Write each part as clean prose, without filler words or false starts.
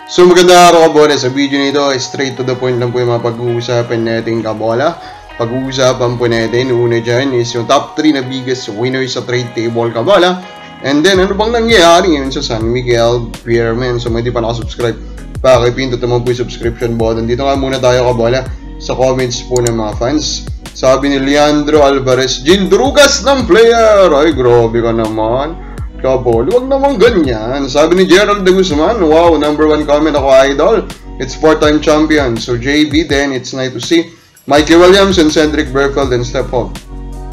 So magandang araw kabola. Sa video nito, straight to the point lang po yung mga pag-uusapan natin kabola. Pag-uusapan po natin, una dyan is yung top 3 na biggest winners sa trade table kabola. And then, ano bang nangyayari ngayon sa San Miguel Beermen? So, hindi pa nakasubscribe, pakipindot naman po yung subscription button. Dito nga muna tayo kabola sa comments po ng mga fans. Sabi ni Leandro Alvarez, Jindrugas ng player! Ay, grabe ka naman. Kabol, wag naman ganyan. Sabi ni Gerald de Guzman, wow, number 1 comment ako, idol. It's 4-time champion. So JB then, it's nice to see Mikey Williams and Cedric Berfeld and step up.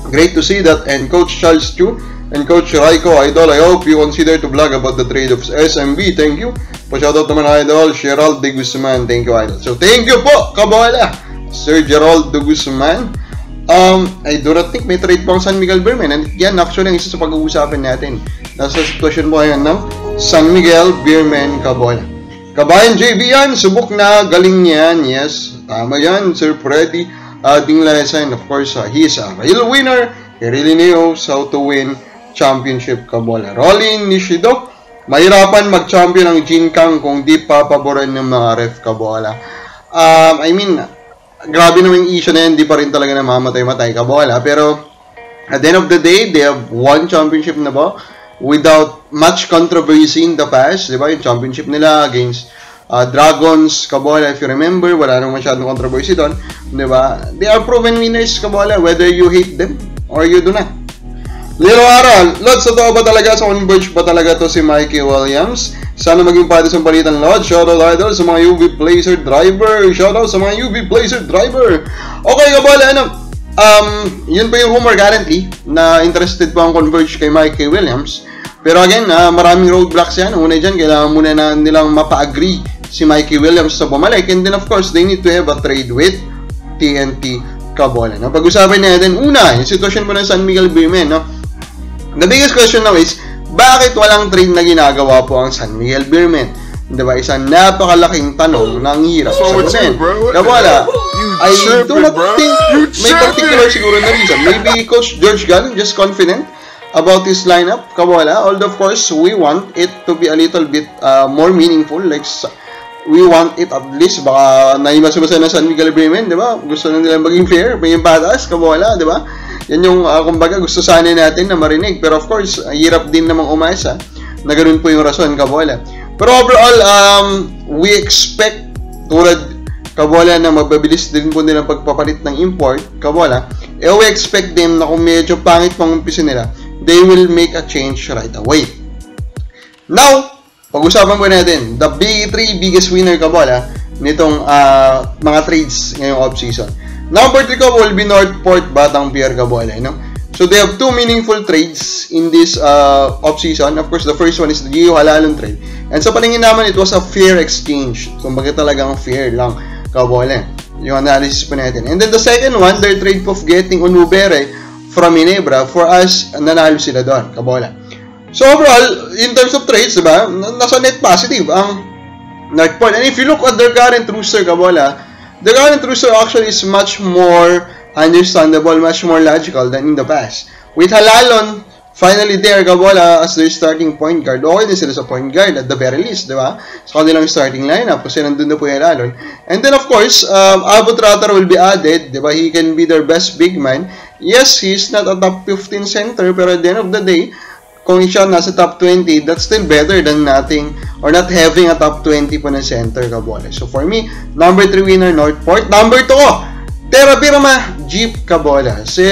Great to see that. And Coach Charles Chu and Coach Raiko, idol, I hope you consider to vlog about the trade of SMB. Thank you. Pa-shoutout naman, idol, Gerald de Guzman. Thank you, idol. So thank you po, kabola, Sir Gerald de Guzman. I do not think may trade pang San Miguel Beermen. And yan, actually, ang isa sa pag-uusapan natin. Nasa sitwasyon po ngayon ng San Miguel Beermen kabola. Kabayan JB yan, subok na, galing yan, yes. Tama yan, Sir Freddy. Ating lesson, of course, he is a real winner. He really knows how to win championship kabola. Rolling Nishido, mahirapan mag-champion ang Jinkang kung di papaboran ng mga ref kabola. Grabe naman yung issue na yan, di pa rin talaga namamatay-matay kabola. Pero, at the end of the day, they have won championship na ba? Without much controversy in the past, di ba? Yung championship nila against Dragons, kabola, if you remember, wala nang masyadong controversy doon, di ba? They are proven winners, kabola, whether you hate them or you do not. Lilo Aral, Lods, totoo ba talaga sa Converge ba talaga to si Mikey Williams? Sana maging pati sa palitan, Lods. Shoutout, idol, sa mga UV Blazer driver. Shoutout sa mga UV Blazer driver. Okay, kabola, yun pa yung rumor currently na interested pa ang Converge kay Mikey Williams. Pero again, maraming roadblocks yan. Una dyan, kailangan muna na nilang mapa-agree si Mikey Williams sa bumalik. And then of course, they need to have a trade with TNT kabola. No? Pag-usapan natin, una, yung sitwasyon mo ng San Miguel Beermen, no? The biggest question now is, bakit walang trade na ginagawa po ang San Miguel Beermen? Diba? Isang napakalaking tanong na ang hirap sagutin. Kabola, I do not think may particular siguro na reason. Maybe Coach George Gunn just confident about his lineup, kabola. Although of course, we want it to be a little bit more meaningful. Like, we want it at least, baka naimasumasan na San Miguel Beermen, diba? Gusto na nilang maging fair, maging badass, kabola, diba? Yan yung, kumbaga, gusto sana natin na marinig. Pero of course, hirap din namang umasa na ganun po yung rason, kabola. Pero overall, we expect, tulad, kabola, na mababilis din po nilang pagpapalit ng import, kabola, we expect them na kung medyo pangit pang umpisa nila, they will make a change right away. Now, pag-usapan po natin, the big 3 biggest winner, kabola, nitong mga trades ngayong off-season. Number 3 ko will be Northport Batang Pier kabola, no? So they have 2 meaningful trades in this off-season. Of course, the first one is the Gio Halalon trade. And sa paningin naman, it was a fair exchange. So bakit talagang fair lang kabola yung analysis po natin. And then the second one, their trade of getting Unubere from Ginebra. For us, nanalo sila doon kabola. So overall, in terms of trades, diba, nasa net positive ang Northport. And if you look at their current roster kabola, the current roster actually is much more understandable, much more logical than in the past. With Halalon finally there, kabola, as their starting point guard. Okay din sila sa point guard at the very least, di ba? Sa kanilang starting lineup kasi nandun na po yung Halalon. And then of course, Abu Tratar will be added, di ba? He can be their best big man. Yes, he's not a top 15 center, pero at the end of the day, kung siya nasa top 20, that's still better than nothing or not having a top 20 po na center, kabola. So for me, number 3 winner, Northport. Number 2, Terra Firma, Jeep, kabola. So,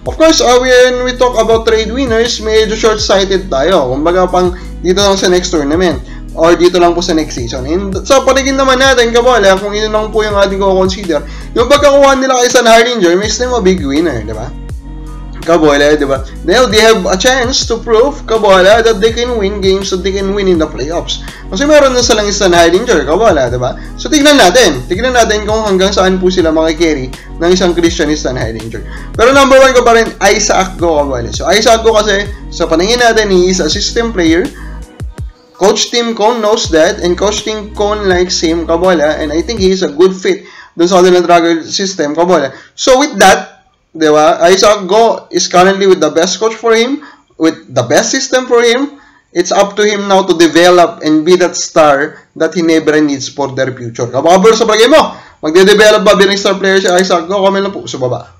of course, when we talk about trade winners, medyo short-sighted tayo. Kumbaga pang dito lang sa next tournament or dito lang po sa next season. And sa panigin naman natin, kabola, kung ino lang po yung ating ko-consider, yung pagkakuha nila kay San Hardinger, makes them a big winner, di ba? Kabola, diba? Now, they have a chance to prove, kabola, that they can win games, that they can win in the playoffs. Kasi meron na silang Stan Heidinger, kabola, diba? So, tignan natin kung hanggang saan po sila makikerry ng isang Christian Stan Heidinger. Pero number 1 ko pa rin, Isaac Go, kabola. So, Isaac Go kasi, sa paningin natin, he is a system player. Coach Tim Cone knows that, and Coach Tim Cone likes him, kabola, and I think he is a good fit dun sa kanilang Dragon system, kabola. So, with that, diba? Isaac Go is currently with the best coach for him, with the best system for him, It's up to him now to develop and be that star that he never needs for their future. Kababor sa bagay mo, magde-develop ba bilang star player si Isaac? Go, comment lang po sa baba.